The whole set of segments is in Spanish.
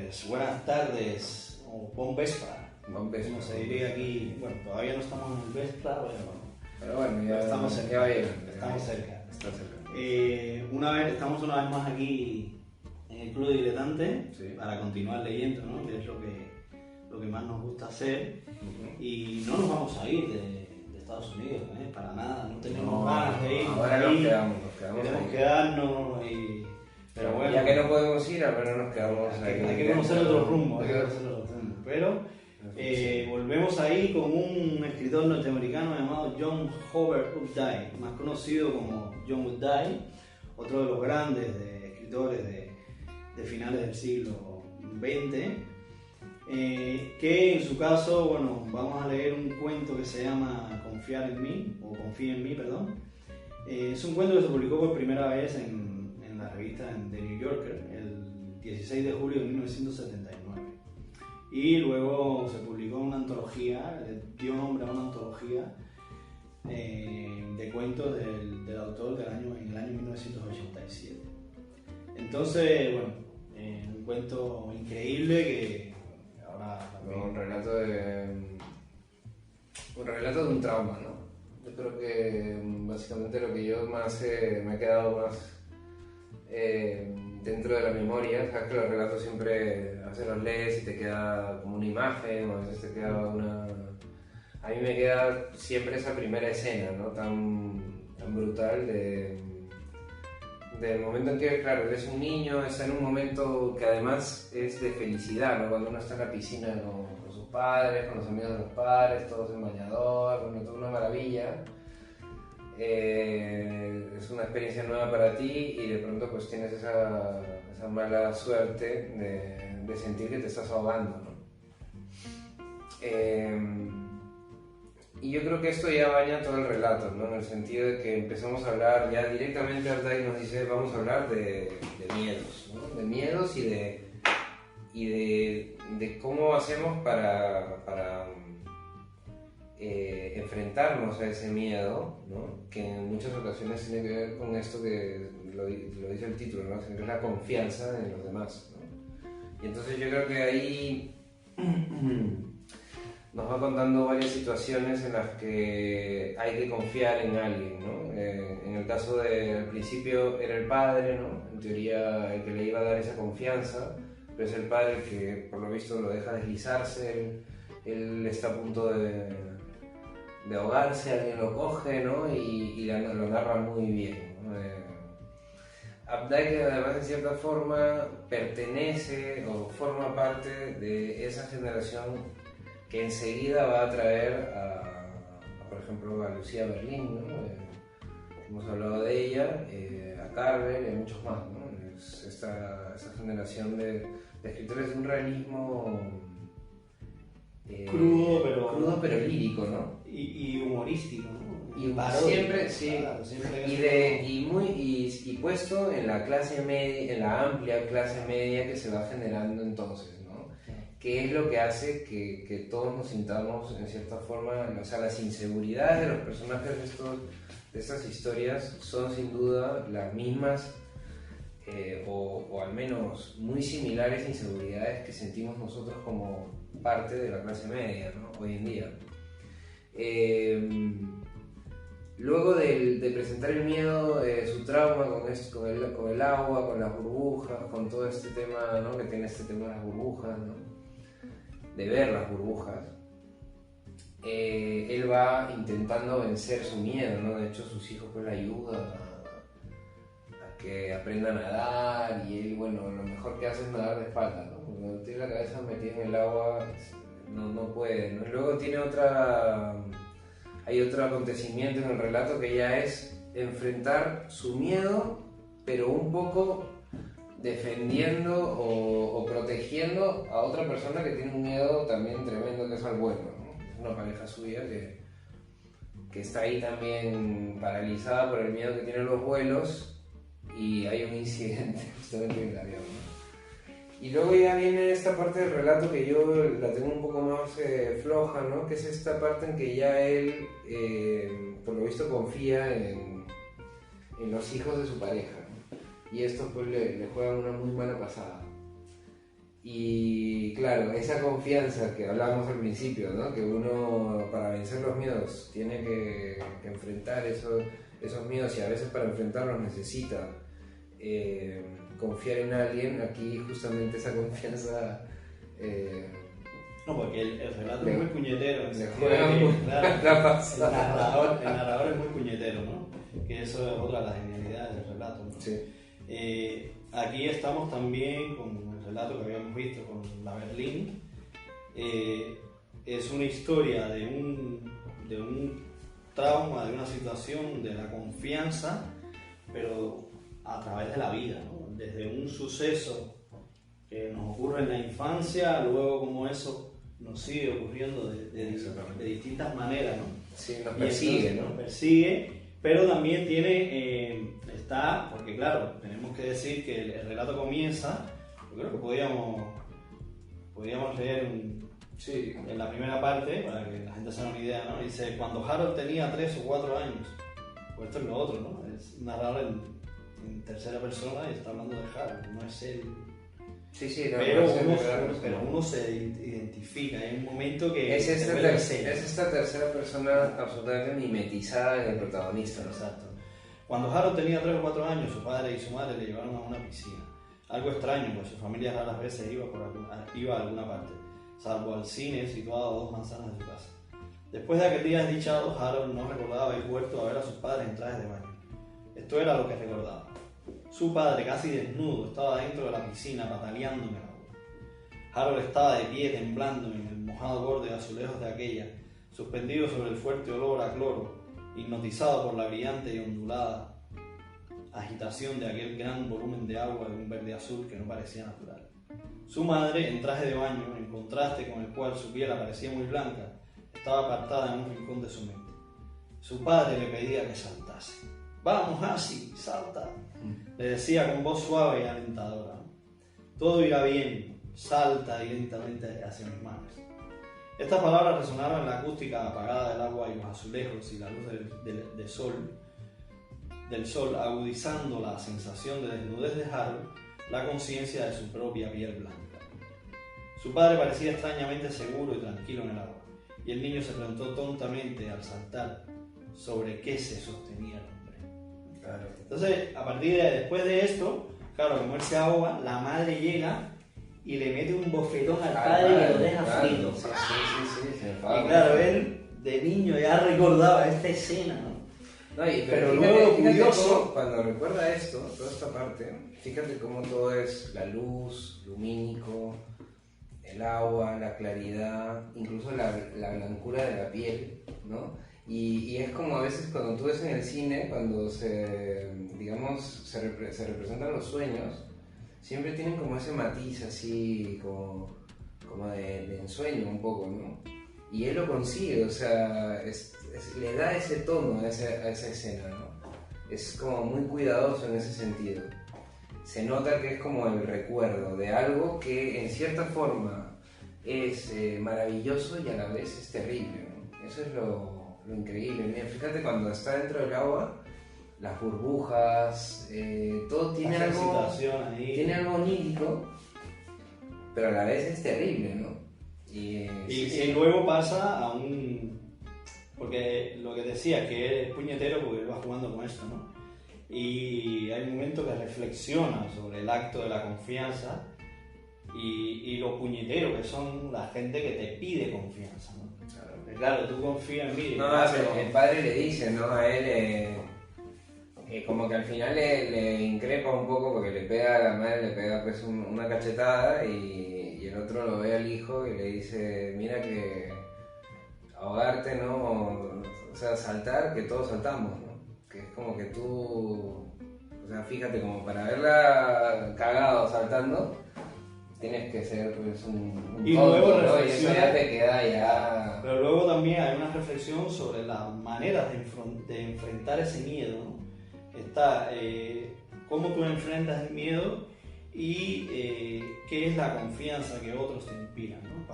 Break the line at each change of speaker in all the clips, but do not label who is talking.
Pues buenas tardes, o bon vespre, como se diría aquí. Bueno, todavía no estamos en el vespre,
pero bueno, ya
estamos cerca.
Ya va llegando,
estamos cerca.
Está cerca.
Estamos una vez más aquí en el Club de Diletante,
Sí.
para continuar leyendo, ¿no? Que es lo que más nos gusta hacer. Y no nos vamos a ir de Estados Unidos, para nada, no tenemos ganas de ir.
Ahora nos quedamos
queremos
ahí.
quedarnos pero bueno,
ya que no podemos ir, apenas nos quedamos ahí.
hay que conocer otros rumbos, pero volvemos ahí con un escritor norteamericano llamado John Hobart Updike, más conocido como John Updike, otro de los grandes escritores de finales del siglo XX, que en su caso, bueno, vamos a leer un cuento que se llama Confiar en mí, o Confía en mí, perdón. Es un cuento que se publicó por primera vez en la revista The New Yorker el 16 de julio de 1979. Y luego se publicó una antología, dio nombre a una antología de cuentos del autor en el año 1987. Entonces, bueno, un cuento increíble que ahora también...
Un relato de un trauma, ¿no? Yo creo que básicamente lo que yo más me ha quedado más dentro de la memoria, sabes que los relatos siempre a veces los lees y te queda como una imagen, o a veces te queda una... A mí me queda siempre esa primera escena, ¿no? Tan brutal del momento en que, claro, eres un niño, está en un momento que además es de felicidad, ¿no? Cuando uno está en la piscina con sus padres, con los amigos de los padres, todos en bañador, bueno, toda una maravilla. Es una experiencia nueva para ti y de pronto pues tienes esa mala suerte de sentir que te estás ahogando, ¿no? Y yo creo que esto ya baña todo el relato, ¿no? En el sentido de que empezamos a hablar, ya directamente Updike nos dice, vamos a hablar de miedos, ¿no? De miedos y de cómo hacemos para enfrentarnos a ese miedo, ¿no? Que en muchas ocasiones tiene que ver con esto que lo dice el título, ¿no? Que es la confianza en los demás, ¿no? Y entonces yo creo que ahí nos va contando varias situaciones en las que hay que confiar en alguien, ¿no? En el caso al principio era el padre, ¿no? En teoría el que le iba a dar esa confianza, pero es el padre el que por lo visto lo deja deslizarse, él está a punto de ahogarse, alguien lo coge, ¿no? Y lo narra muy bien, ¿no? Updike además en cierta forma pertenece o forma parte de esa generación que enseguida va a traer por ejemplo, a Lucía Berlín, ¿no? Hemos hablado de ella, a Carver y a muchos más, ¿no? Es esa generación de escritores de un realismo crudo pero lírico, ¿no?
Y humorístico, ¿no?
Y siempre, sí,
claro, siempre
y puesto en la clase media, en la amplia clase media que se va generando entonces, ¿no? Que es lo que hace que todos nos sintamos en cierta forma, o sea, las inseguridades de los personajes de estas historias son sin duda las mismas o al menos muy similares inseguridades que sentimos nosotros como parte de la clase media, ¿no? Hoy en día. Luego de presentar el miedo, su trauma con el agua, con las burbujas, con todo este tema, ¿no? Que tiene este tema de las burbujas, ¿no? De ver las burbujas, él va intentando vencer su miedo, ¿no? De hecho sus hijos pues le ayudan a que aprenda a nadar y él, bueno, lo mejor que hace es nadar de espalda, ¿no? Cuando tiene la cabeza metida en el agua no puede, ¿no? Y luego hay otro acontecimiento en el relato que ya es enfrentar su miedo, pero un poco defendiendo o protegiendo a otra persona que tiene un miedo también tremendo, que es al vuelo, ¿no? Es una pareja suya que está ahí también paralizada por el miedo que tienen los vuelos y hay un incidente justamente en el avión, ¿no? Y luego ya viene esta parte del relato que yo la tengo un poco más floja, ¿no? Que es esta parte en que ya él, por lo visto, confía en los hijos de su pareja, ¿no? Y estos pues le juegan una muy mala pasada. Y claro, esa confianza que hablábamos al principio, ¿no? Que uno para vencer los miedos tiene que enfrentar esos miedos, y a veces para enfrentarlos necesita confiar en alguien. Aquí justamente esa confianza...
no, porque el relato es muy puñetero. En el narrador es muy puñetero, ¿no? Que eso es otra de las genialidades del relato, ¿no?
Sí.
Aquí estamos también con el relato que habíamos visto con la Berlín. Es una historia de un trauma, de una situación, de la confianza, pero a través de la vida, ¿no? Desde un suceso que nos ocurre en la infancia, luego como eso nos sigue ocurriendo de distintas maneras, ¿no?
Sí, nos persigue, ¿no?
Nos persigue, pero también porque claro, tenemos que decir que el relato comienza, yo creo que podríamos leer en la primera parte, para que la gente se haga una idea, ¿no? Dice, cuando Harold tenía 3 o 4 años, pues esto es lo otro, ¿no? Es narrado en tercera persona y está hablando de Harold, no es él.
Sí, no,
pero uno se identifica, hay un momento que...
Es esta tercera persona absolutamente mimetizada en el protagonista, ¿no?
Exacto. Cuando Harold tenía 3 o 4 años, su padre y su madre le llevaron a una piscina. Algo extraño, pues su familia raras veces iba a alguna parte, salvo al cine situado a 2 manzanas de su casa. Después de aquel día desdichado, Harold no recordaba haber vuelto a ver a sus padres en trajes de baño. Esto era lo que recordaba. Su padre, casi desnudo, estaba dentro de la piscina pataleando en el agua. Harold estaba de pie, temblando en el mojado borde de azulejos de aquella, suspendido sobre el fuerte olor a cloro, hipnotizado por la brillante y ondulada agitación de aquel gran volumen de agua de un verde azul que no parecía natural. Su madre, en traje de baño, en contraste con el cual su piel aparecía muy blanca, estaba apartada en un rincón de su mente. Su padre le pedía que saltase. «Vamos, Asi, salta», le decía con voz suave y alentadora. «Todo irá bien, salta y lentamente hacia mis manos». Estas palabras resonaron en la acústica apagada del agua y los azulejos y la luz del sol, agudizando la sensación de desnudez de Harold, la conciencia de su propia piel blanca. Su padre parecía extrañamente seguro y tranquilo en el agua, y el niño se preguntó tontamente al saltar sobre qué se sostenía el hombre.
Claro.
Entonces, después de esto, claro, como él se ahoga, la madre llega y le mete un bofetón al padre que lo deja frito.
Sí,
y claro, él de niño ya recordaba esta escena, ¿no?
Pero luego lo curioso, cuando recuerda esto, toda esta parte, fíjate cómo todo es la luz, lumínico, el agua, la claridad, incluso la blancura de la piel, ¿no? Y es como a veces cuando tú ves en el cine, cuando se representan los sueños, siempre tienen como ese matiz así, como de ensueño un poco, ¿no? Y él lo consigue, o sea, le da ese tono a esa escena, ¿no? Es como muy cuidadoso en ese sentido. Se nota que es como el recuerdo de algo que en cierta forma es maravilloso y a la vez es terrible, ¿no? Eso es lo increíble. Mira, fíjate cuando está dentro del agua, las burbujas, todo tiene algo onírico, pero a la vez es terrible, ¿no?
Y luego pasa a porque lo que decía, que es puñetero porque él va jugando con esto, ¿no? Y hay un momento que reflexiona sobre el acto de la confianza y lo puñetero que son la gente que te pide confianza, ¿no? Claro, tú confías en mí.
El padre le dice, ¿no? A él, como que al final le increpa un poco porque le pega a la madre, le pega pues una cachetada y el otro lo ve al hijo y le dice, mira que ahogarte, ¿no? O sea, saltar, que todos saltamos, ¿no? Que es como que tú, o sea, fíjate, como para verla cagado saltando, tienes que ser pues un
y
tonto,
luego
¿no? Y eso ya te queda ya...
Pero luego también hay una reflexión sobre las maneras de enfrentar ese miedo, ¿no? Está cómo tú enfrentas el miedo y qué es la confianza que otros te inspiran, ¿no?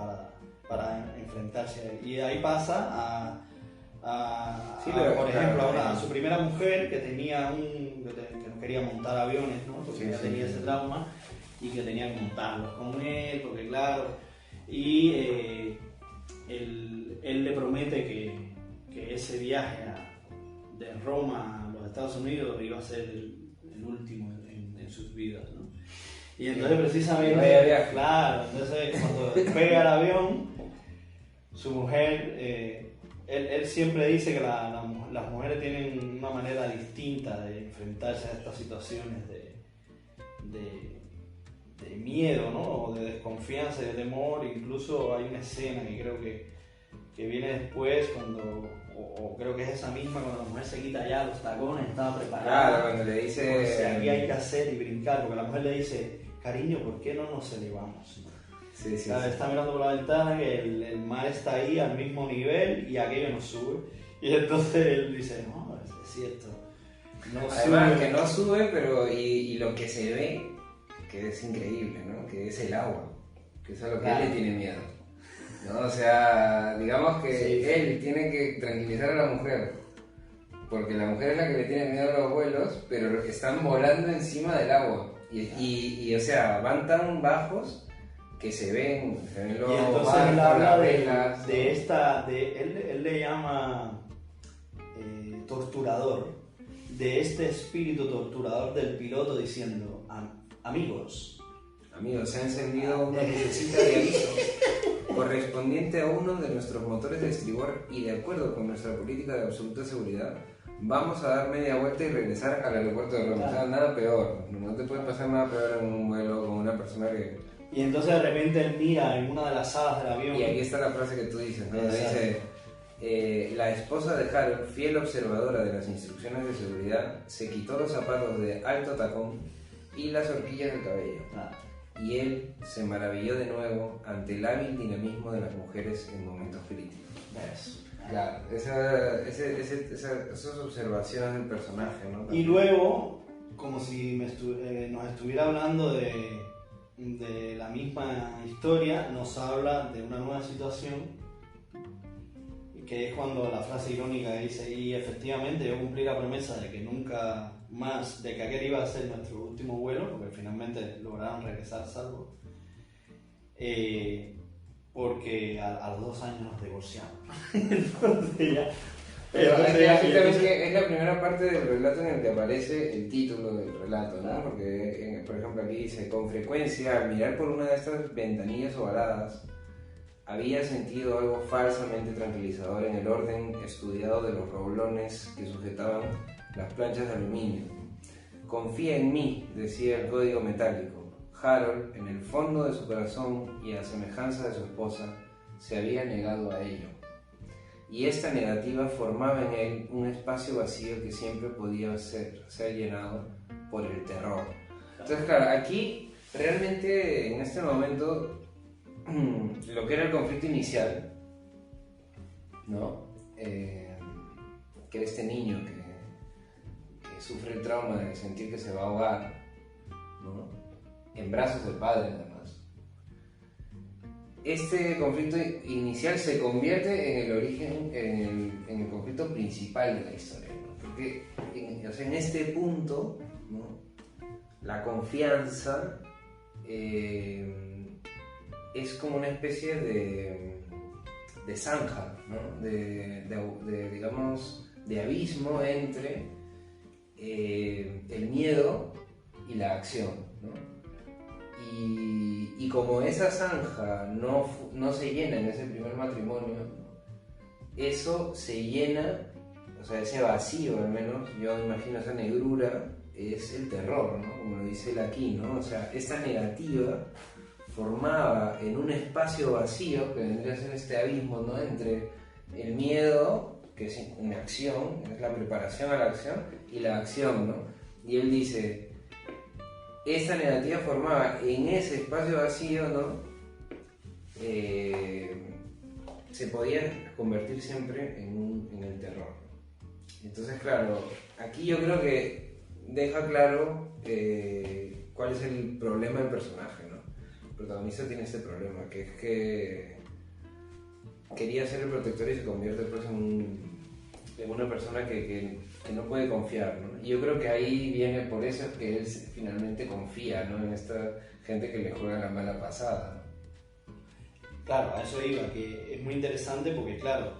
para enfrentarse a él. Y ahí pasa por ejemplo, a su primera mujer que no quería montar aviones, ¿no? Porque ya tenía ese trauma. y que tenía que montarlos con él, porque claro, y él le promete que ese viaje de Roma a los Estados Unidos iba a ser el último en sus vidas, ¿no? Y entonces precisamente, claro, entonces cuando despega el avión, su mujer, él siempre dice que las mujeres tienen una manera distinta de enfrentarse a estas situaciones de miedo, ¿no? O de desconfianza y de temor. Incluso hay una escena que creo que viene después, o creo que es esa misma, cuando la mujer se quita ya los tacones, estaba preparada.
Claro, cuando le dice...
O sea, aquí hay que hacer y brincar, porque la mujer le dice, cariño, ¿por qué no nos elevamos?
Sí, sí,
Claro,
sí.
está mirando por la ventana que el mar está ahí al mismo nivel y aquello no sube. Y entonces él dice, no, es cierto. No
Además
sube.
que no sube, pero y lo que se ve, que es increíble, ¿no? Que es el agua, que es a lo que
Claro.
él le tiene miedo, ¿no? O sea, digamos que
Sí.
él tiene que tranquilizar a la mujer, porque la mujer es la que le tiene miedo a los vuelos, pero están volando encima del agua. Y o sea, van tan bajos que se ven los
Y entonces
barcos,
él habla
las
de
velas, ¿no?
él le llama torturador, de este espíritu torturador del piloto diciendo, amigos,
Amigos, se ha encendido una lucecita de aviso correspondiente a uno de nuestros motores de estribor y de acuerdo con nuestra política de absoluta seguridad, vamos a dar media vuelta y regresar al aeropuerto de Roma.
Claro.
O sea, nada peor, no te puede pasar nada peor en un vuelo con una persona que...
y entonces de repente él mira en una de las salas del avión.
Y aquí está la frase que tú dices, ¿no?
Exacto.
Dice, la esposa de Harold, fiel observadora de las instrucciones de seguridad, se quitó los zapatos de alto tacón y las horquillas del cabello.
Claro.
Y él se maravilló de nuevo ante el hábil dinamismo de las mujeres en momentos críticos.
¿Ves?
Claro, esas observaciones del personaje, ¿no?
Y luego, como si nos estuviera hablando de la misma historia, nos habla de una nueva situación, que es cuando la frase irónica dice, y efectivamente yo cumplí la promesa de que nunca más, de que aquel iba a ser nuestro último vuelo, porque finalmente lograron regresar salvos, porque a los 2 años nos divorciamos. Entonces ya...
Pero
entonces
es
ya-
que también que es la primera parte del relato en el que aparece el título del relato, ¿no?
Claro.
Porque, por ejemplo, aquí dice, con frecuencia, al mirar por una de estas ventanillas ovaladas, había sentido algo falsamente tranquilizador en el orden estudiado de los roblones que sujetaban las planchas de aluminio. Confía en mí, decía el código metálico. Harold, en el fondo de su corazón y a semejanza de su esposa, se había negado a ello. Y esta negativa formaba en él un espacio vacío que siempre podía ser llenado por el terror. Entonces, claro, aquí realmente en este momento lo que era el conflicto inicial, ¿no? Que era este niño que sufre el trauma de sentir que se va a ahogar, ¿no? En brazos del padre además. Este conflicto inicial se convierte en el origen, en el conflicto principal de la historia, ¿no? Porque o sea, en este punto, ¿no? La confianza es como una especie de zanja, ¿no? Digamos, de abismo entre el miedo y la acción, ¿no? Y como esa zanja no se llena en ese primer matrimonio, ¿no? Eso se llena, o sea, ese vacío al menos, yo imagino esa negrura, es el terror, ¿no? Como lo dice él aquí, ¿no? O sea, esta negativa formaba en un espacio vacío, que vendría a ser este abismo, ¿no? Entre el miedo, que es una acción, es la preparación a la acción, y la acción, ¿no? Y él dice, esta negativa formaba en ese espacio vacío, ¿no? Se podía convertir siempre en el terror. Entonces, claro, aquí yo creo que deja claro cuál es el problema del personaje, ¿no? El protagonista tiene este problema, que es que quería ser el protector y se convierte pues en una persona que que no puede confiar, ¿no? Y yo creo que ahí viene, por eso es que él finalmente confía, ¿no? En esta gente que le juega la mala pasada.
Claro, a eso iba, que es muy interesante porque, claro,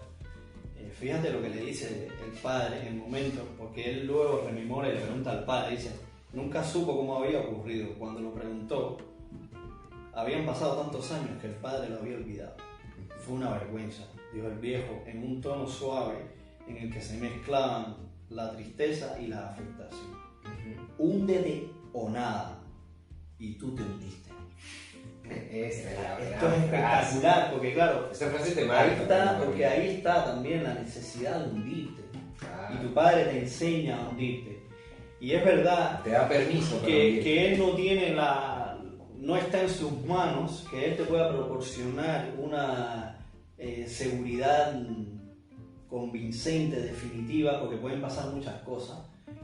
fíjate lo que le dice el padre en el momento, porque él luego rememora y le pregunta al padre, dice, nunca supo cómo había ocurrido. Cuando lo preguntó, habían pasado tantos años que el padre lo había olvidado. Fue una vergüenza, dijo el viejo, en un tono suave en el que se mezclaban la tristeza y la afectación. Húndete o nada, y tú te hundiste.
Esto
es espectacular, porque claro,
esta frase te marca,
porque ahí está también la necesidad de hundirte. Y tu padre te enseña a hundirte. Y es verdad,
te da permiso
que él no tiene no está en sus manos que él te pueda proporcionar una seguridad convincente, definitiva, porque pueden pasar muchas cosas,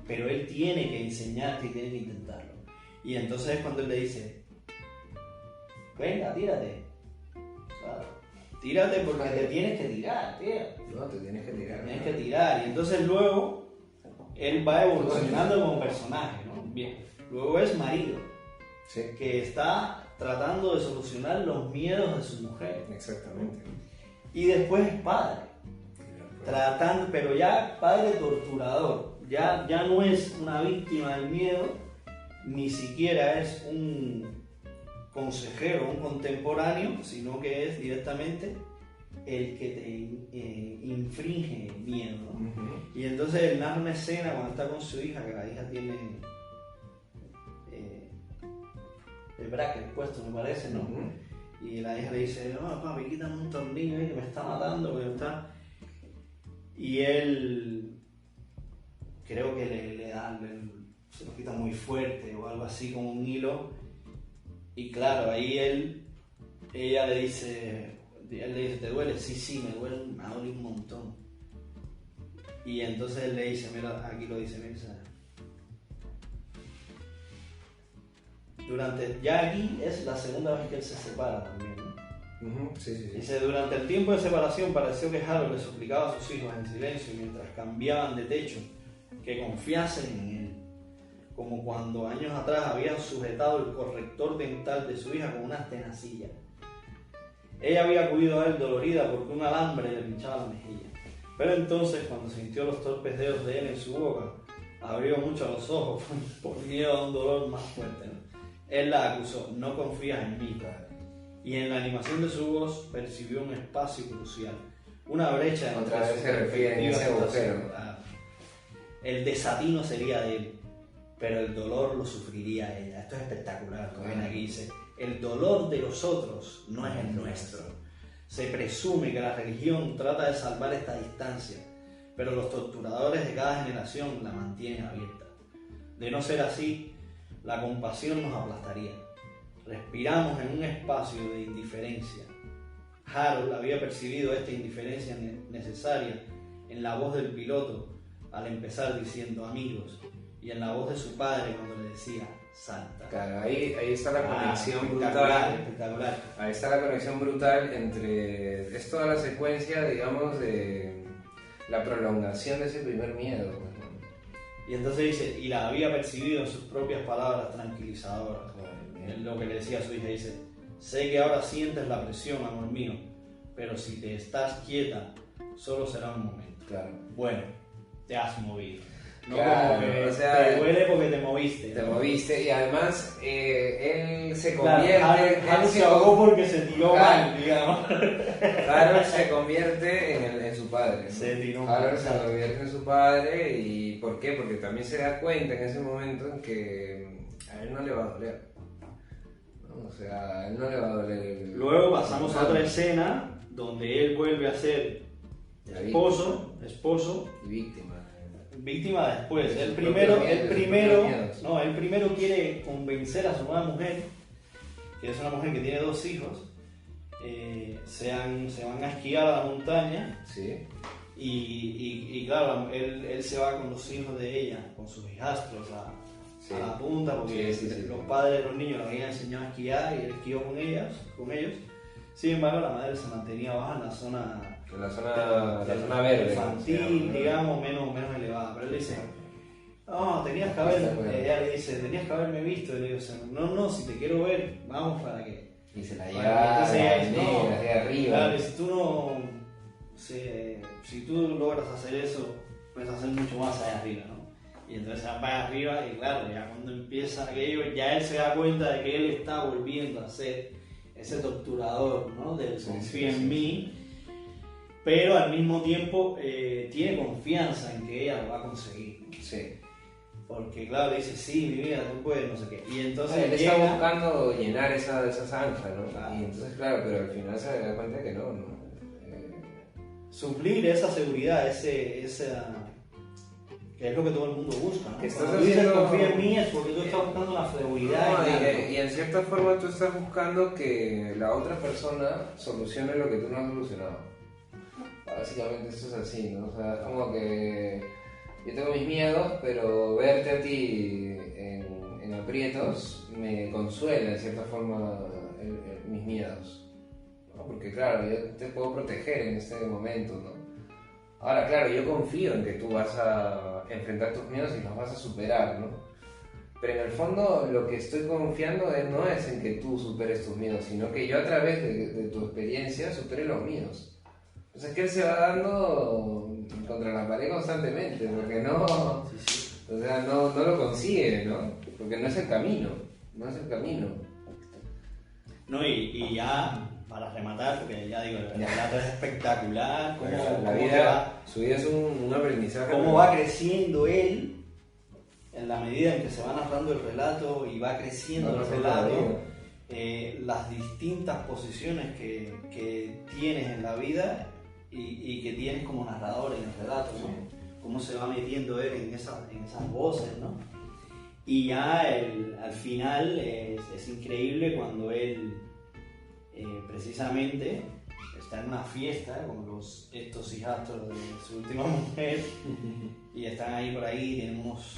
pero él tiene que enseñarte y tiene que intentarlo. Y entonces es cuando él le dice, venga, tírate. Claro. Tírate porque te tienes que tirar, tío.
No, te tienes que tirar.
Tienes que tirar. Y entonces luego él va evolucionando como personaje, ¿no? Bien. Luego es marido,
sí,
que está tratando de solucionar los miedos de su mujer.
Exactamente.
Y después es padre, tratando, pero ya padre torturador. Ya no es una víctima del miedo, ni siquiera es un consejero, un contemporáneo, sino que es directamente el que te infringe el miedo, ¿no? Y entonces él narra una escena cuando está con su hija, que la hija tiene el bracket puesto, me parece, ¿no? Y la hija le dice, no, papi, quítame un tornillo ahí que me está matando, que está... Y él creo que se lo quita muy fuerte o algo así, como un hilo. Y claro, ahí él le dice, ¿te duele? Sí, me duele un montón. Y entonces él le dice, mira, aquí lo dice, mira, ya aquí es la segunda vez que él se separa también, ¿no?
Sí.
Dice, durante el tiempo de separación pareció que Harold le suplicaba a sus hijos en silencio mientras cambiaban de techo que confiasen en él, como cuando años atrás habían sujetado el corrector dental de su hija con unas tenacillas. Ella había acudido a él dolorida porque un alambre le pinchaba la mejilla, pero entonces cuando sintió los torpes dedos de él en su boca, abrió mucho los ojos por miedo a un dolor más fuerte, ¿no? Él la acusó, no confías en mí, padre. Y en la animación de su voz percibió un espacio crucial, una brecha entre
otra vez se refiere en ese agujero.
El desatino sería de él, pero el dolor lo sufriría ella. Esto es espectacular, como ven aquí, dice, el dolor de los otros no es el nuestro. Se presume que la religión trata de salvar esta distancia, pero los torturadores de cada generación la mantienen abierta. De no ser así, la compasión nos aplastaría. Respiramos en un espacio de indiferencia. Harold había percibido esta indiferencia necesaria en la voz del piloto al empezar diciendo amigos, y en la voz de su padre cuando le decía salta.
Claro, ahí está la conexión
brutal.
Espectacular. Ahí está la conexión brutal entre... Es toda la secuencia, digamos, de la prolongación de ese primer miedo.
Y entonces dice, y la había percibido en sus propias palabras tranquilizadoras. Lo que le decía a su hija, dice, sé que ahora sientes la presión, amor mío, pero si te estás quieta, solo será un momento.
Claro.
Bueno, te has movido. No,
claro,
como que
o sea,
te duele porque te moviste.
Te moviste y además él se convierte...
Harold se ahogó porque se tiró mal, digamos.
Harold se convierte en su padre, ¿no?
Se tiró
Harold se convierte en su padre. ¿Y por qué? Porque también se da cuenta en ese momento en que a él no le va a doler, ¿no? O sea, a él no le va a doler.
Luego pasamos a otra escena donde él vuelve a ser esposo
y víctima.
Víctima después. Él primero quiere convencer a su nueva mujer, que es una mujer que tiene 2 hijos, se van a esquiar a la montaña.
Sí.
Y claro, él se va con los hijos de ella, con sus hijastros a la punta, porque los padres de los niños le habían enseñado a esquiar y él esquió con ellos. Sin embargo, la madre se mantenía baja en la zona
La zona verde.
Infantil, digamos, menos elevada. Pero él dice, no, tenías que ella le dice, tenías que haberme visto. Y le digo, no, si te quiero ver, vamos para que.
Y se la lleva de arriba.
Claro, si tú no. Si tú logras hacer eso, puedes hacer mucho más allá arriba, ¿no? Y entonces va para arriba y claro, ya cuando empieza aquello, ya él se da cuenta de que él está volviendo a ser ese torturador, ¿no? Del confía en mí, pero al mismo tiempo tiene confianza en que ella lo va a conseguir.
Sí.
Porque claro, dice, sí, mi vida, tú puedes, no sé qué. Y entonces
él está buscando llenar esa zanja, ¿no?
Claro.
Y entonces, claro, pero al final se da cuenta que no.
Suplir esa seguridad, esa que es lo que todo el mundo busca, ¿no?
Que
Cuando tú dices confía en mí es porque tú estás buscando la seguridad.
Y en cierta forma tú estás buscando que la otra persona solucione lo que tú no has solucionado. Básicamente eso es así, ¿no? O sea, es como que yo tengo mis miedos, pero verte a ti en aprietos me consuela en cierta forma mis miedos, ¿no? Porque claro, yo te puedo proteger en este momento, ¿no? Ahora, claro, yo confío en que tú vas a enfrentar tus miedos y los vas a superar, ¿no? Pero en el fondo lo que estoy confiando no es en que tú superes tus miedos, sino que yo a través de tu experiencia supere los míos. O sea, es que él se va dando contra la pared constantemente, porque no, o sea, no lo consigue, ¿no? Porque no es el camino, no es el camino.
No, y ya... Para rematar, porque ya digo, el relato es espectacular.
Su vida es un aprendizaje.
Cómo va creciendo él en la medida en que se va narrando el relato y va creciendo el relato, las distintas posiciones que tienes en la vida y que tienes como narrador en el relato, ¿no? Cómo se va metiendo él en esas voces, ¿no? Y ya al final es increíble cuando él precisamente está en una fiesta con estos hijastros de su última mujer y están ahí por ahí, tienen unos,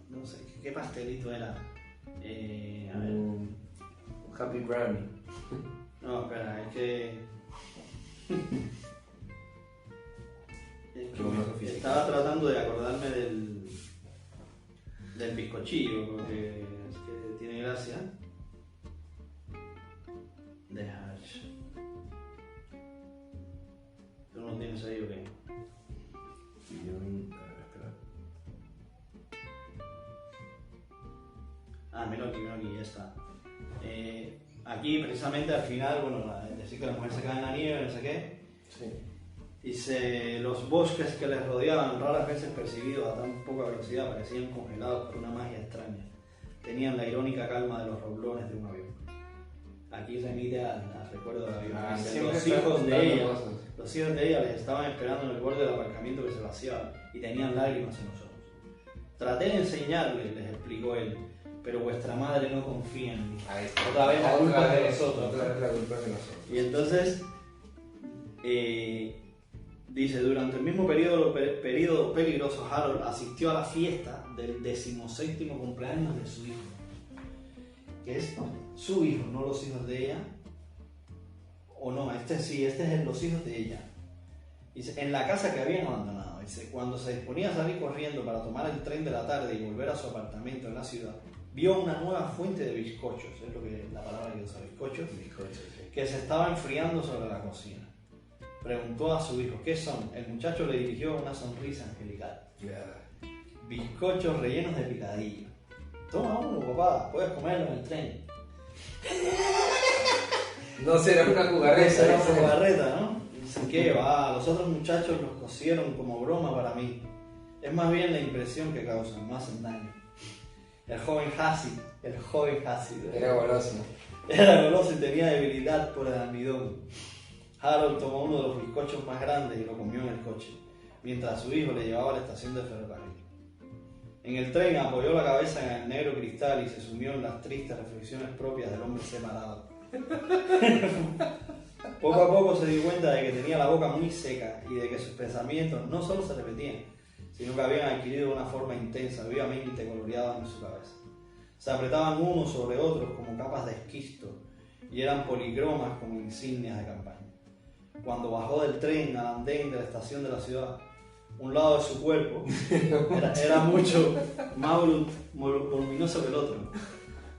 no sé, ¿qué pastelito era? A ver.
Happy Grammy.
No, espera, es que estaba tratando de acordarme del bizcochillo, porque es que tiene gracia. Dejar. ¿Tú no tienes ahí o qué?
Espera.
Mira aquí, ya está. Aquí precisamente al final, bueno, decir que la mujer se cae en la nieve, no sé qué.
Sí.
Dice, los bosques que les rodeaban, raras veces percibidos a tan poca velocidad, parecían congelados por una magia extraña. Tenían la irónica calma de los roblones de un avión. Aquí remite al recuerdo del avión. Los hijos de ella les estaban esperando en el borde del aparcamiento que se vaciaba y tenían lágrimas en los ojos. Traté de enseñarles, les explicó él, pero vuestra madre no confía en mí. Otra vez la culpa es de nosotros. Y entonces, dice, durante el mismo periodo peligroso, Harold asistió a la fiesta del 17º cumpleaños de su hijo. Que es su hijo, no los hijos de ella. O no, este es los hijos de ella. Dice, en la casa que habían abandonado. Dice, cuando se disponía a salir corriendo para tomar el tren de la tarde y volver a su apartamento en la ciudad, vio una nueva fuente de bizcochos, es lo que la palabra que usa, bizcochos, que se estaba enfriando sobre la cocina. Preguntó a su hijo, ¿qué son? El muchacho le dirigió una sonrisa angelical. Bizcochos rellenos de picadillo. Toma uno, papá, puedes comerlo en el tren.
No será una jugarreta.
Será una jugarreta, ¿no? Dicen que va, los otros muchachos los cosieron como broma para mí. Es más bien la impresión que causan, no hacen daño. El joven Hassid,
era goloso.
Era goloso y tenía debilidad por el almidón. Harold tomó uno de los bizcochos más grandes y lo comió en el coche, mientras su hijo le llevaba a la estación de ferrocarril. En el tren apoyó la cabeza en el negro cristal y se sumió en las tristes reflexiones propias del hombre separado. Poco a poco se dio cuenta de que tenía la boca muy seca y de que sus pensamientos no solo se repetían, sino que habían adquirido una forma intensa, vivamente coloreada en su cabeza. Se apretaban unos sobre otros como capas de esquisto y eran policromas como insignias de campaña. cuando bajó del tren al andén de la estación de la ciudad, un lado de su cuerpo era mucho más voluminoso que el otro.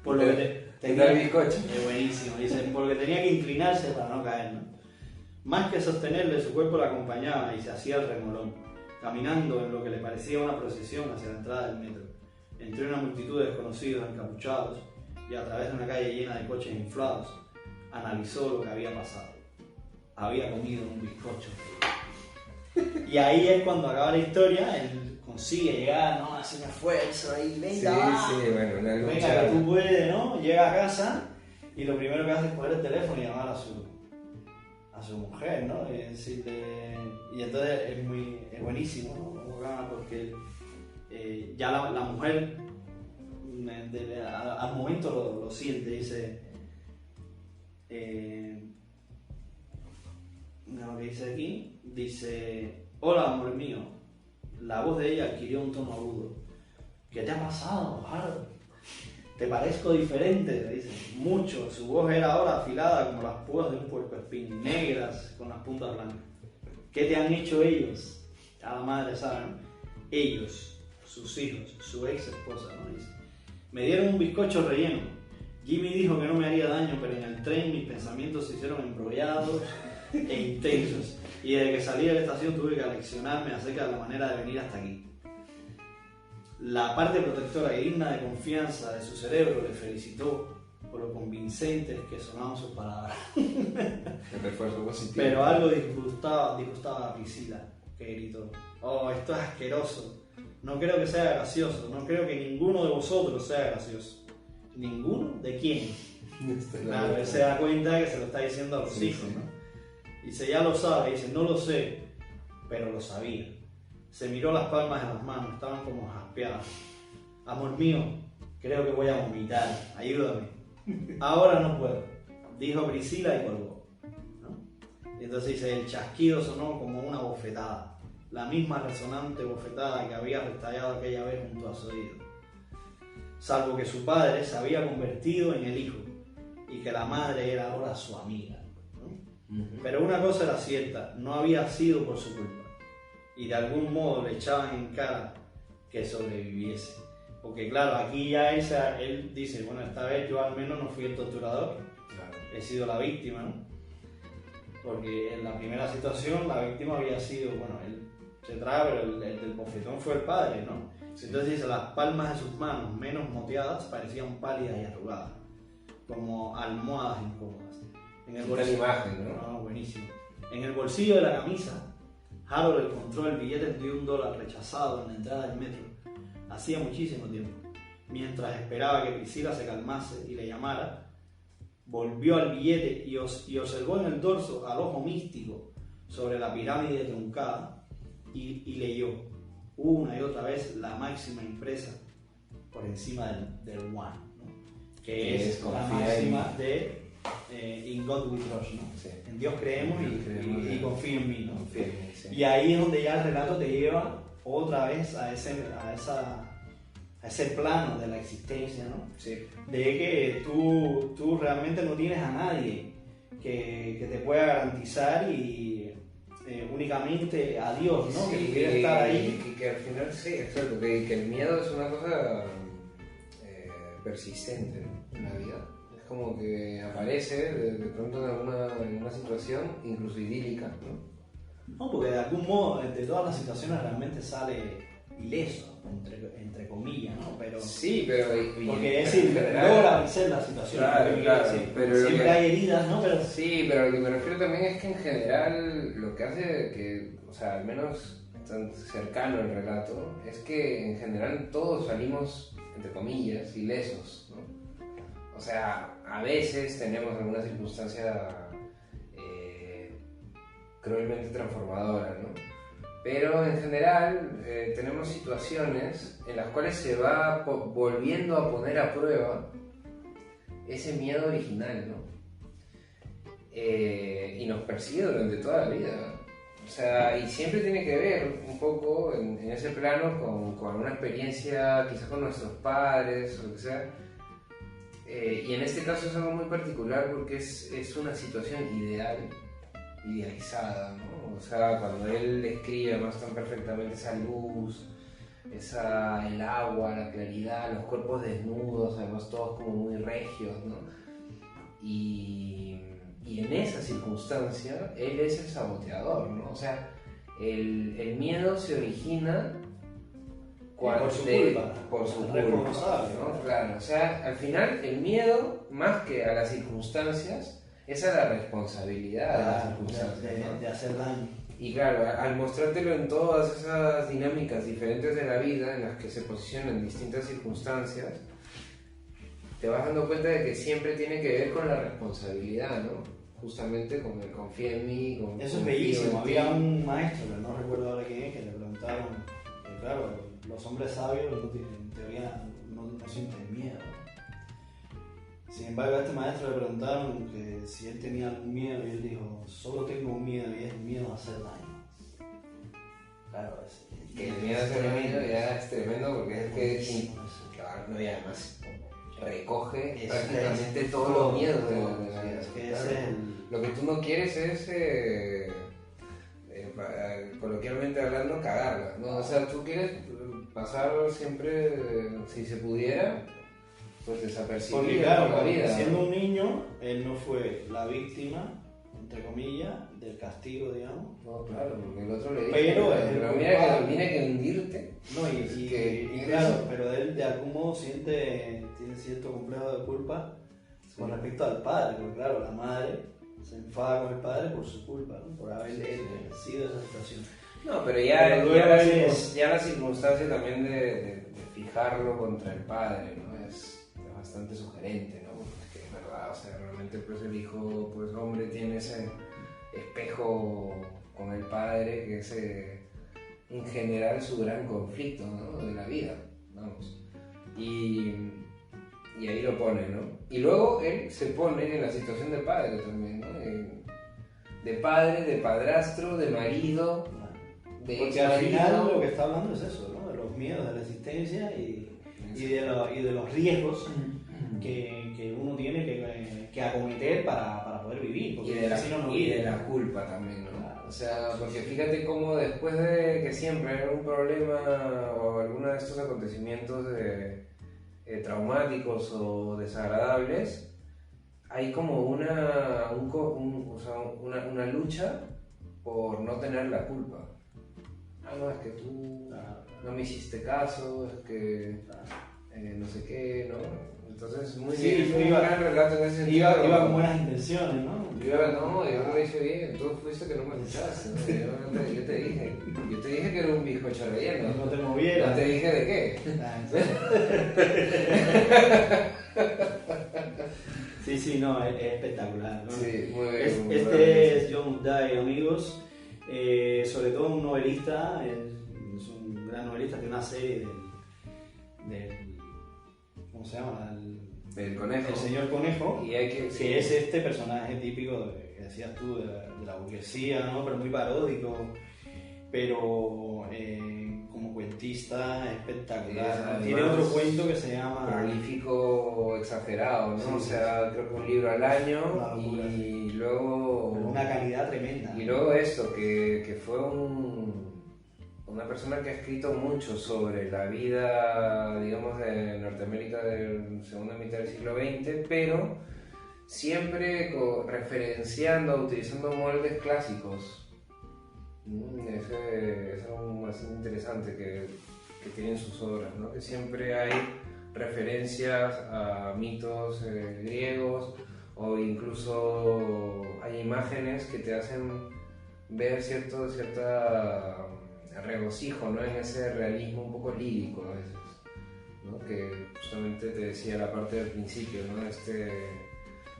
Por lo que tenía
el bizcocho.
buenísimo, dice, porque tenía que inclinarse para no caer, ¿no? Más que sostenerle, su cuerpo la acompañaba y se hacía el remolón, caminando en lo que le parecía una procesión hacia la entrada del metro, entre una multitud de desconocidos encapuchados y a través de una calle llena de coches inflados, analizó lo que había pasado. Había comido un bizcocho. Y ahí es cuando acaba la historia, él consigue llegar, ¿no? Hace un esfuerzo ahí, venga,
Sí, bueno, una lucha.
venga que tú puedes, ¿no? Llega a casa y lo primero que hace es coger el teléfono y llamar a su mujer, ¿no? Y decirle... Y entonces es buenísimo, ¿no? Porque ya la mujer al momento lo siente, dice... lo que dice aquí, dice: hola, amor mío. La voz de ella adquirió un tono agudo. ¿Qué te ha pasado, Harold? ¿Te parezco diferente? Le dice. Mucho. Su voz era ahora afilada como las púas de un puercoespín, negras con las puntas blancas. ¿Qué te han hecho ellos? A la madre sabe, ¿no? Ellos, sus hijos, su ex esposa, ¿no? Dice. Me dieron un bizcocho relleno. Jimmy dijo que no me haría daño, pero en el tren mis pensamientos se hicieron embrollados e intensos, y desde que salí de la estación tuve que aleccionarme acerca de la manera de venir hasta aquí. La parte protectora y digna de confianza de su cerebro le felicitó por lo convincentes que sonaban sus palabras.
El refuerzo positivo.
Pero algo disgustaba a Priscila, que gritó: oh, esto es asqueroso, no creo que sea gracioso, no creo que ninguno de vosotros sea gracioso. ¿Ninguno? ¿De quién? Claro, él se da cuenta que se lo está diciendo a los hijos, ¿no? Dice, ya lo sabe, dice, no lo sé, pero lo sabía. Se miró las palmas de las manos, estaban como jaspeadas. Amor mío, creo que voy a vomitar, ayúdame. Ahora no puedo, dijo Priscila y colgó, ¿no? Y entonces dice, el chasquido sonó como una bofetada, la misma resonante bofetada que había restallado aquella vez junto a su oído. Salvo que su padre se había convertido en el hijo y que la madre era ahora su amiga. Pero una cosa era cierta, no había sido por su culpa, y de algún modo le echaban en cara que sobreviviese. Porque claro, aquí ya él dice, bueno, esta vez yo al menos no fui el torturador, claro, he sido la víctima, ¿no? Porque en la primera situación la víctima había sido, bueno, él se traga, pero el del bofetón fue el padre, ¿no? Sí. Entonces dice, las palmas de sus manos, menos moteadas, parecían pálidas y arrugadas, como almohadas incómodas. En el bolsillo, imagen, ¿no? Ah, buenísimo. En el bolsillo de la camisa, Harold encontró el billete de $1 rechazado en la entrada del metro. Hacía muchísimo tiempo. Mientras esperaba que Priscila se calmase y le llamara, volvió al billete y observó en el dorso al ojo místico sobre la pirámide truncada y leyó una y otra vez la máxima impresa por encima del one, ¿no? Que es la máxima de In God We Trust, ¿no? Sí. En Dios creemos y confío en mí, ¿no? Sí. Y ahí es donde ya el relato te lleva otra vez a ese plano de la existencia, ¿no? Sí. De que tú realmente no tienes a nadie que te pueda garantizar y únicamente a Dios, ¿no? Sí, que pudiera estar ahí.
Que al final sí, exacto, que el miedo es una cosa persistente, ¿no? En la vida. Como que aparece de pronto en una situación incluso idílica, ¿no?
No, porque de algún modo de todas las situaciones realmente sale ileso, entre comillas, ¿no? Pero,
sí, pero...
porque es decir, logra vencer la situación.
Claro, pero
siempre hay heridas, ¿no? Pero,
sí, pero lo que me refiero también es que en general lo que hace que, o sea, al menos tan cercano el relato, es que en general todos salimos, entre comillas, ilesos, ¿no? O sea, a veces tenemos alguna circunstancia cruelmente transformadora, ¿no? Pero en general tenemos situaciones en las cuales se va volviendo a poner a prueba ese miedo original, ¿no? Y nos persigue durante toda la vida. O sea, y siempre tiene que ver un poco en ese plano con una experiencia, quizás con nuestros padres o lo que sea. Y en este caso es algo muy particular porque es una situación ideal idealizada, ¿no? O sea, cuando él escribe además tan perfectamente esa luz, el agua, la claridad, los cuerpos desnudos, además todos como muy regios, ¿no? Y en esa circunstancia, él es el saboteador, ¿no? O sea, el miedo se origina
por su culpa.
Por su culpa,
responsable,
¿no? Claro, o sea, al final el miedo, más que a las circunstancias, es a la responsabilidad de las circunstancias, ¿no?
De hacer daño.
Y claro, al mostrártelo en todas esas dinámicas diferentes de la vida, en las que se posicionan distintas circunstancias, te vas dando cuenta de que siempre tiene que ver con la responsabilidad, ¿no? Justamente con el confía en mí.
Eso es bellísimo. Había un maestro, que no recuerdo ahora quién es, que le preguntaron, que claro, los hombres sabios en teoría no sienten miedo. Sin embargo, a este maestro le preguntaron que si él tenía algún miedo y él dijo, solo tengo un miedo y es el miedo a hacer daño. Claro,
que el miedo a hacer daño ya es tremendo porque es que claro, no, y además recoge prácticamente todos los miedos de la vida.
Es que ese es
lo que tú no quieres es, coloquialmente hablando, cagarla, ¿no? O sea, tú quieres pasar siempre, si se pudiera, pues desapercibido.
Porque claro,
por la vida,
siendo
¿no?
un niño, él no fue la víctima, entre comillas, del castigo, digamos.
No, claro, porque el otro le dijo,
Pero
mira que hundirte.
No, y claro, pero él de algún modo tiene cierto complejo de culpa con respecto al padre, porque claro, la madre se enfada con el padre por su culpa, ¿no? Por haber sido esa situación.
No, pero ya la circunstancia también de fijarlo contra el padre, ¿no? Es bastante sugerente, ¿no? Porque es verdad, o sea, realmente pues el hijo, pues hombre, tiene ese espejo con el padre que es en general su gran conflicto, ¿no? De la vida, vamos. Y ahí lo pone, ¿no? Y luego él se pone en la situación de padre también, ¿no? De padre, de padrastro, de marido, de
porque al final lo que está hablando es eso, ¿no? De los miedos de la existencia y de los riesgos que uno tiene que acometer para poder vivir, porque
y de la culpa también, ¿no? O sea, porque fíjate cómo después de que siempre hay algún problema o alguno de estos acontecimientos traumáticos o desagradables, hay como una lucha por no tener la culpa. Ah, no, es que tú no me hiciste caso, es que no sé qué, ¿no? Entonces, muy bien, un gran relato en ese sentido.
Iba con buenas intenciones, ¿no?
Yo lo hice bien, tú fuiste que no me escuchaste, ¿no? Yo te dije que era un bizcocho relleno.
No te movieras.
No te dije de qué.
Sí, no, es espectacular, ¿no?
Sí, muy bien.
Este es John Day, amigos. Sobre todo un novelista, es un gran novelista, tiene una serie del ¿cómo se llama?
El conejo.
El señor conejo,
y hay que
es este personaje típico que decías tú de la burguesía, ¿no? Pero muy paródico, pero como cuentista espectacular.
Sí,
tiene otro cuento que se llama
prolífico exagerado, ¿no?
Sí,
o sea, creo que un libro al año
locura,
y luego
una calidad tremenda.
Y luego esto, que fue una persona que ha escrito mucho sobre la vida, digamos, de Norteamérica de la segunda mitad del siglo XX, pero siempre referenciando, utilizando moldes clásicos. Es algo bastante interesante que tienen sus obras, ¿no? Que siempre hay referencias a mitos griegos o incluso hay imágenes que te hacen ver cierta regocijo, ¿no? En ese realismo un poco lírico a veces, ¿no? Que justamente te decía la parte del principio,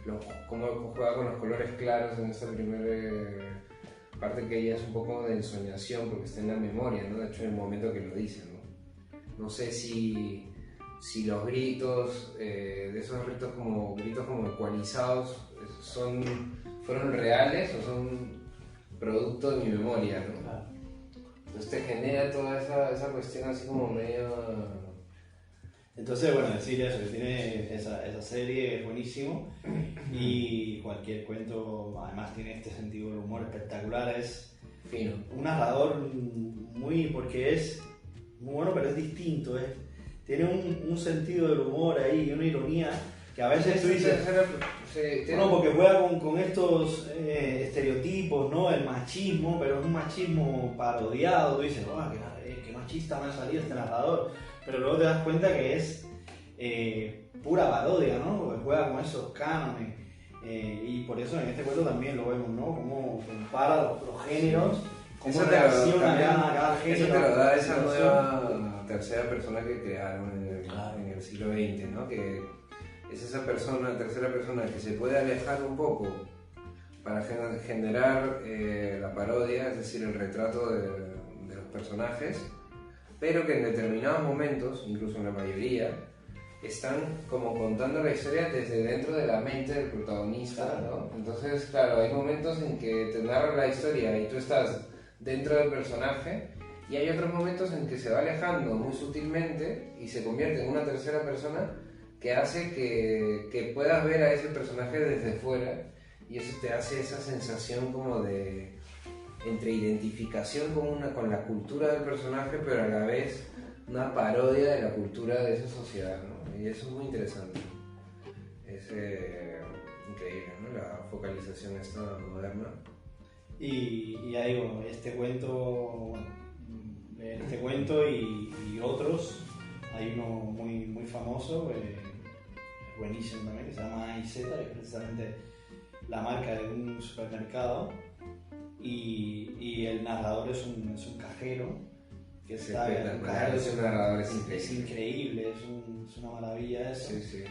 ¿no? Cómo juega con los colores claros en esta primera parte que ya es un poco de ensoñación porque está en la memoria, ¿no? De hecho en el momento que lo dice, ¿no? No sé si los gritos, de esos gritos como ecualizados, fueron reales o son producto de mi memoria, ¿no?
Claro.
Entonces te genera toda esa cuestión así como medio...
Entonces, bueno, decir eso, que tiene esa serie es buenísimo. Y cualquier cuento, además, tiene este sentido del humor espectacular. Es
Fino.
un narrador muy, porque es muy bueno, pero es distinto. Tiene un sentido del humor ahí, una ironía que a veces tú dices, no, porque juega con estos estereotipos, ¿no? El machismo, pero es un machismo parodiado. Tú dices, oh, qué machista me ha salido este narrador. Pero luego te das cuenta que es pura parodia, ¿no? Porque juega con esos cánones. Y por eso en este cuento también lo vemos, ¿no? Cómo compara los géneros, cómo reacciona cada género.
Eso te lo da esa nueva tercera persona que crearon en el siglo XX, ¿no? Que es esa persona, tercera persona, que se puede alejar un poco para generar la parodia, es decir, el retrato de los personajes, pero que en determinados momentos, incluso en la mayoría, están como contando la historia desde dentro de la mente del protagonista, ¿no? Entonces, claro, hay momentos en que te narran la historia y tú estás dentro del personaje, y hay otros momentos en que se va alejando muy sutilmente y se convierte en una tercera persona que hace que puedas ver a ese personaje desde fuera, y eso te hace esa sensación como de entre identificación con la cultura del personaje, pero a la vez una parodia de la cultura de esa sociedad, ¿no? Y eso es muy interesante. Es increíble, ¿no? La focalización esta moderna.
Y ya digo, este cuento y otros, hay uno muy famoso, buenísimo también, que se llama AIZ, que es precisamente la marca de un supermercado, y el narrador es un cajero, que está
un narrador
es increíble, es una maravilla eso.
Sí, sí.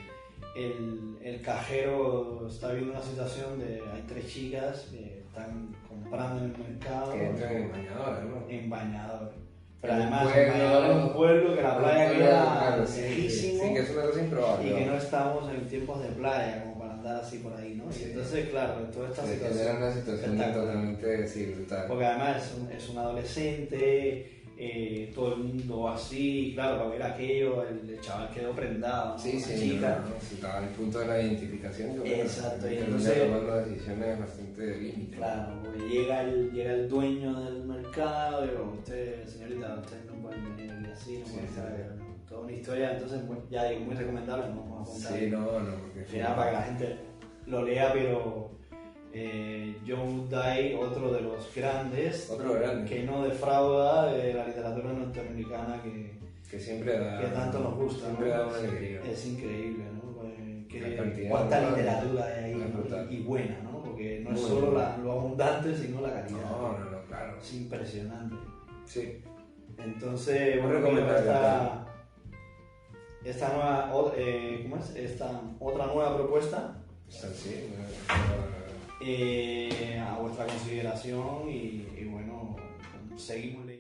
El cajero está viendo una situación de hay 3 chicas que están comprando en el mercado,
que entran en bañador, ¿no?
En bañador. Pero
En
además
un pueblo,
en bañador es un pueblo que la playa queda
claro,
lejísimo,
sí, que es una cosa improbable,
y que
¿no?
no estamos en tiempos de playa como para andar así por ahí, ¿no?
Sí.
Y entonces, claro, en toda esta
Se
situación
genera una situación totalmente brutal.
porque además es un adolescente, todo el mundo así, claro, para ver aquello, el chaval quedó prendado, ¿no?
Sí,
La
sí,
chica.
Estaba al punto de la identificación. Que,
Exacto, y
termina
entonces
tomando decisiones bastante límites.
claro, pues llega el dueño del mercado y digo, usted, señorita, ustedes no pueden venir aquí así, no pueden estar aquí. Toda una historia, entonces ya digo, muy recomendable, no vamos a contar.
Sí, no, porque
Era para que la gente lo lea, pero John Wood otro de los grandes,
otro grande
que no defrauda de la literatura norteamericana
que siempre da,
que tanto nos gusta,
siempre
¿no?
da una alegría.
Es increíble, ¿no?
Cuánta
literatura hay ahí y buena, ¿no? Porque no es solo lo abundante, sino la calidad.
No, claro.
Es impresionante.
Sí.
Entonces, bueno, esta nueva, ¿cómo es? Esta otra nueva propuesta
Sí,
a vuestra consideración y bueno, seguimos leyendo.